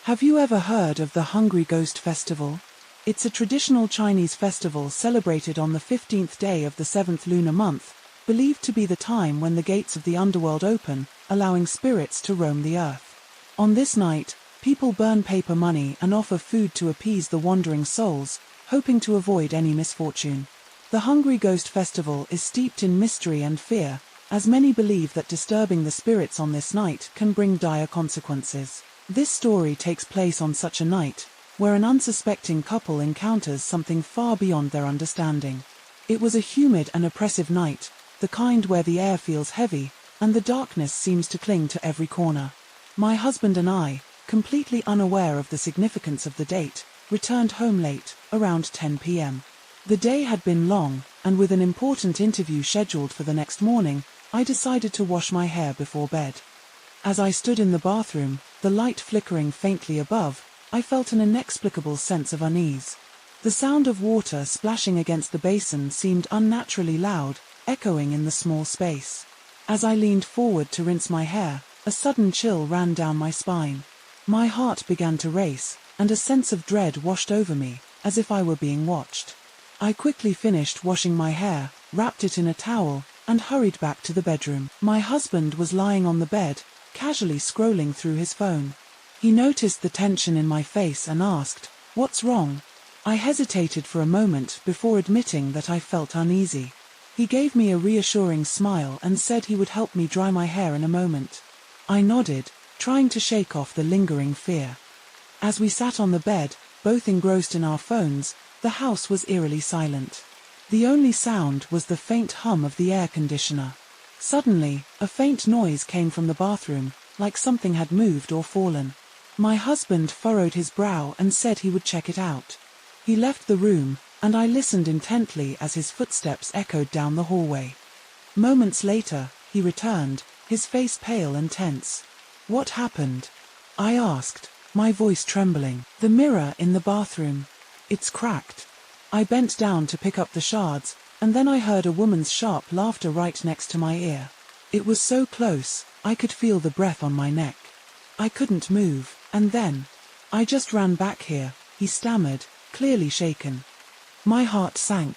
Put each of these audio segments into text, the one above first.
Have you ever heard of the Hungry Ghost Festival? It's a traditional Chinese festival celebrated on the 15th day of the 7th lunar month, believed to be the time when the gates of the underworld open, allowing spirits to roam the earth. On this night, people burn paper money and offer food to appease the wandering souls, hoping to avoid any misfortune. The Hungry Ghost Festival is steeped in mystery and fear, as many believe that disturbing the spirits on this night can bring dire consequences. This story takes place on such a night, where an unsuspecting couple encounters something far beyond their understanding. It was a humid and oppressive night, the kind where the air feels heavy, and the darkness seems to cling to every corner. My husband and I, completely unaware of the significance of the date, returned home late, around 10 p.m. The day had been long, and with an important interview scheduled for the next morning, I decided to wash my hair before bed. As I stood in the bathroom, the light flickering faintly above, I felt an inexplicable sense of unease. The sound of water splashing against the basin seemed unnaturally loud, echoing in the small space. As I leaned forward to rinse my hair, a sudden chill ran down my spine. My heart began to race, and a sense of dread washed over me, as if I were being watched. I quickly finished washing my hair, wrapped it in a towel, and hurried back to the bedroom. My husband was lying on the bed, casually scrolling through his phone. He noticed the tension in my face and asked, "What's wrong?" I hesitated for a moment before admitting that I felt uneasy. He gave me a reassuring smile and said he would help me dry my hair in a moment. I nodded, trying to shake off the lingering fear. As we sat on the bed, both engrossed in our phones, the house was eerily silent. The only sound was the faint hum of the air conditioner. Suddenly, a faint noise came from the bathroom, like something had moved or fallen. My husband furrowed his brow and said he would check it out. He left the room, and I listened intently as his footsteps echoed down the hallway. Moments later, he returned, his face pale and tense. "What happened?" I asked, my voice trembling. "The mirror in the bathroom. It's cracked." I bent down to pick up the shards, and then I heard a woman's sharp laughter right next to my ear. It was so close, I could feel the breath on my neck. I couldn't move, and then, "I just ran back here," he stammered, clearly shaken. My heart sank.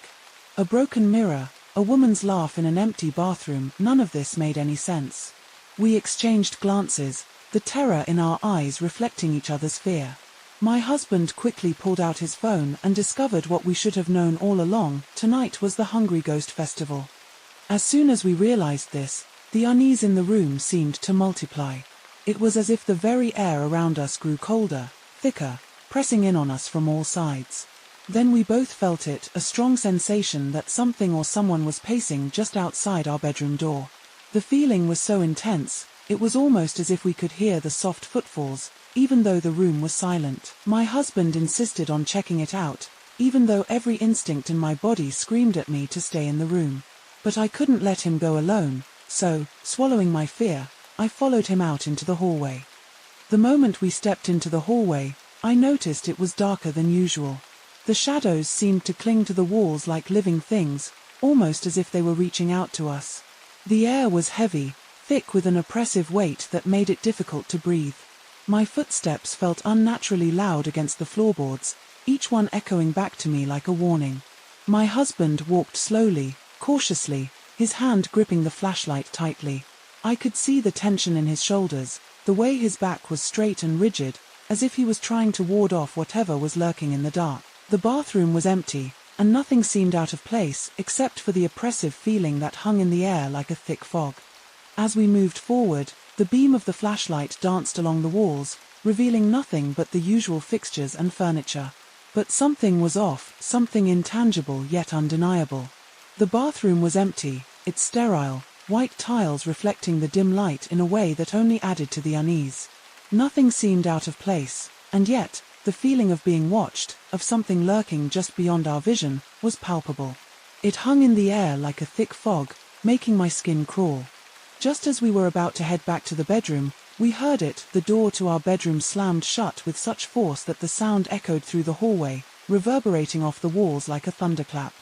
A broken mirror, a woman's laugh in an empty bathroom, none of this made any sense. We exchanged glances, the terror in our eyes reflecting each other's fear. My husband quickly pulled out his phone and discovered what we should have known all along: tonight was the Hungry Ghost Festival. As soon as we realized this, the unease in the room seemed to multiply. It was as if the very air around us grew colder, thicker, pressing in on us from all sides. Then we both felt it, a strong sensation that something or someone was pacing just outside our bedroom door. The feeling was so intense, it was almost as if we could hear the soft footfalls, even though the room was silent. My husband insisted on checking it out, even though every instinct in my body screamed at me to stay in the room. But I couldn't let him go alone, so, swallowing my fear, I followed him out into the hallway. The moment we stepped into the hallway, I noticed it was darker than usual. The shadows seemed to cling to the walls like living things, almost as if they were reaching out to us. The air was heavy, thick with an oppressive weight that made it difficult to breathe. My footsteps felt unnaturally loud against the floorboards, each one echoing back to me like a warning. My husband walked slowly, cautiously, his hand gripping the flashlight tightly. I could see the tension in his shoulders, the way his back was straight and rigid, as if he was trying to ward off whatever was lurking in the dark. The bathroom was empty, and nothing seemed out of place except for the oppressive feeling that hung in the air like a thick fog. As we moved forward, the beam of the flashlight danced along the walls, revealing nothing but the usual fixtures and furniture. But something was off, something intangible yet undeniable. The bathroom was empty, its sterile, white tiles reflecting the dim light in a way that only added to the unease. Nothing seemed out of place, and yet, the feeling of being watched, of something lurking just beyond our vision, was palpable. It hung in the air like a thick fog, making my skin crawl. Just as we were about to head back to the bedroom, we heard it, the door to our bedroom slammed shut with such force that the sound echoed through the hallway, reverberating off the walls like a thunderclap.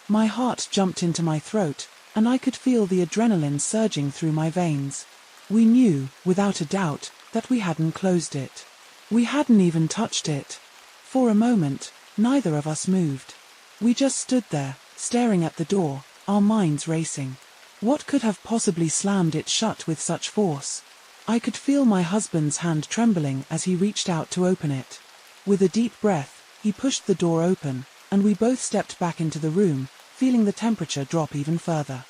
My heart jumped into my throat, and I could feel the adrenaline surging through my veins. We knew, without a doubt, that we hadn't closed it. We hadn't even touched it. For a moment, neither of us moved. We just stood there, staring at the door, our minds racing. What could have possibly slammed it shut with such force? I could feel my husband's hand trembling as he reached out to open it. With a deep breath, he pushed the door open, and we both stepped back into the room, feeling the temperature drop even further.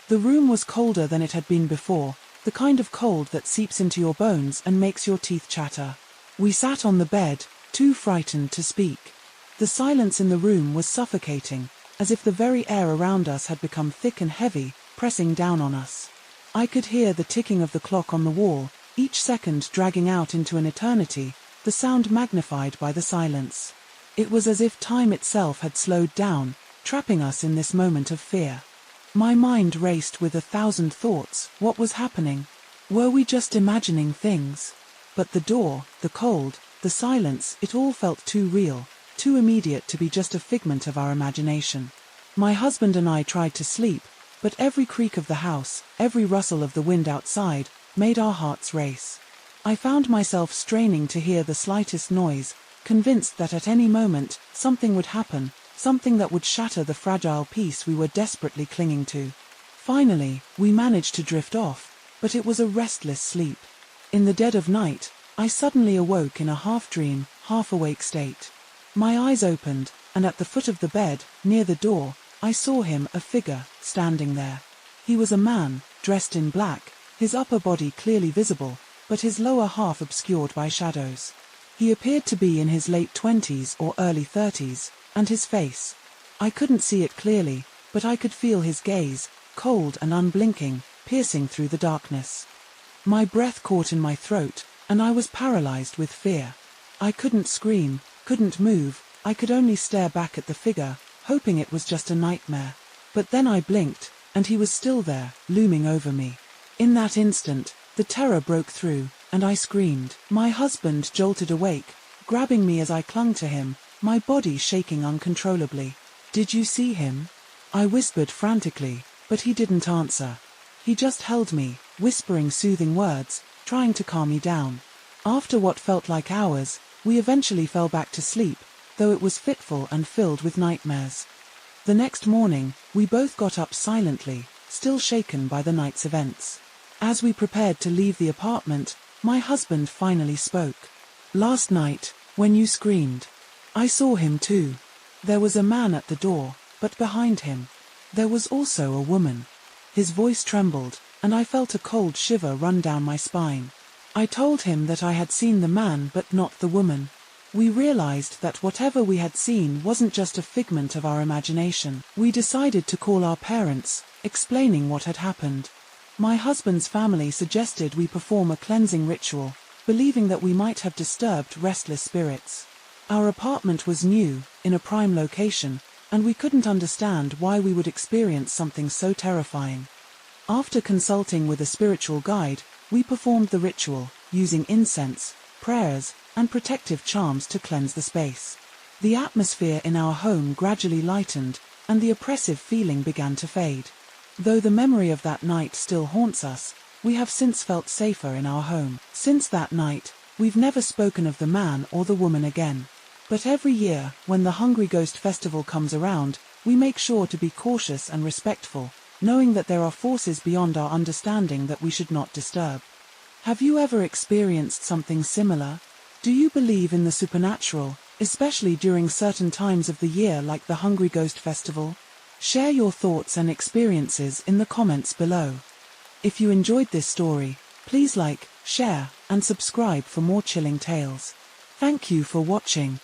The room was colder than it had been before, the kind of cold that seeps into your bones and makes your teeth chatter. We sat on the bed, too frightened to speak. The silence in the room was suffocating, as if the very air around us had become thick and heavy, pressing down on us. I could hear the ticking of the clock on the wall, each second dragging out into an eternity, the sound magnified by the silence. It was as if time itself had slowed down, trapping us in this moment of fear. My mind raced with 1,000 thoughts. What was happening? Were we just imagining things? But the door, the cold, the silence, it all felt too real, too immediate to be just a figment of our imagination. My husband and I tried to sleep, but every creak of the house, every rustle of the wind outside, made our hearts race. I found myself straining to hear the slightest noise, convinced that at any moment, something would happen, something that would shatter the fragile peace we were desperately clinging to. Finally, we managed to drift off, but it was a restless sleep. In the dead of night, I suddenly awoke in a half-dream, half-awake state. My eyes opened, and at the foot of the bed, near the door, I saw him, a figure, standing there. He was a man, dressed in black, his upper body clearly visible, but his lower half obscured by shadows. He appeared to be in his late 20s or early 30s, and his face. I couldn't see it clearly, but I could feel his gaze, cold and unblinking, piercing through the darkness. My breath caught in my throat, and I was paralyzed with fear. I couldn't scream, couldn't move, I could only stare back at the figure, hoping it was just a nightmare. But then I blinked, and he was still there, looming over me. In that instant, the terror broke through, and I screamed. My husband jolted awake, grabbing me as I clung to him, my body shaking uncontrollably. "Did you see him?" I whispered frantically, but he didn't answer. He just held me, whispering soothing words, trying to calm me down. After what felt like hours, we eventually fell back to sleep, though it was fitful and filled with nightmares. The next morning, we both got up silently, still shaken by the night's events. As we prepared to leave the apartment, my husband finally spoke. "Last night, when you screamed, I saw him too. There was a man at the door, but behind him, there was also a woman." His voice trembled, and I felt a cold shiver run down my spine. I told him that I had seen the man but not the woman. We realized that whatever we had seen wasn't just a figment of our imagination. We decided to call our parents, explaining what had happened. My husband's family suggested we perform a cleansing ritual, believing that we might have disturbed restless spirits. Our apartment was new, in a prime location, and we couldn't understand why we would experience something so terrifying. After consulting with a spiritual guide, we performed the ritual, using incense, prayers, and protective charms to cleanse the space. The atmosphere in our home gradually lightened, and the oppressive feeling began to fade. Though the memory of that night still haunts us, we have since felt safer in our home. Since that night, we've never spoken of the man or the woman again. But every year, when the Hungry Ghost Festival comes around, we make sure to be cautious and respectful, knowing that there are forces beyond our understanding that we should not disturb. Have you ever experienced something similar? Do you believe in the supernatural, especially during certain times of the year like the Hungry Ghost Festival? Share your thoughts and experiences in the comments below. If you enjoyed this story, please like, share, and subscribe for more chilling tales. Thank you for watching.